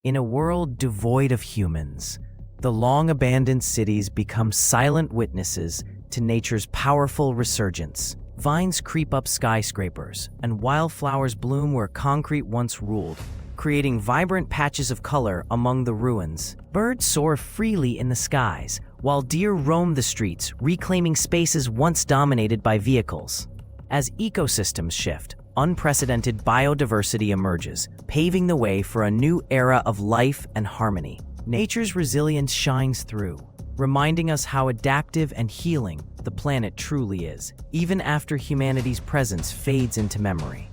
In a world devoid of humans, the long-abandoned cities become silent witnesses to nature's powerful resurgence. Vines creep up skyscrapers, and wildflowers bloom where concrete once ruled, creating vibrant patches of color among the ruins. Birds soar freely in the skies, while deer roam the streets, reclaiming spaces once dominated by vehicles. As ecosystems shift, unprecedented biodiversity emerges, paving the way for a new era of life and harmony. Nature's resilience shines through, reminding us how adaptive and healing the planet truly is, even after humanity's presence fades into memory.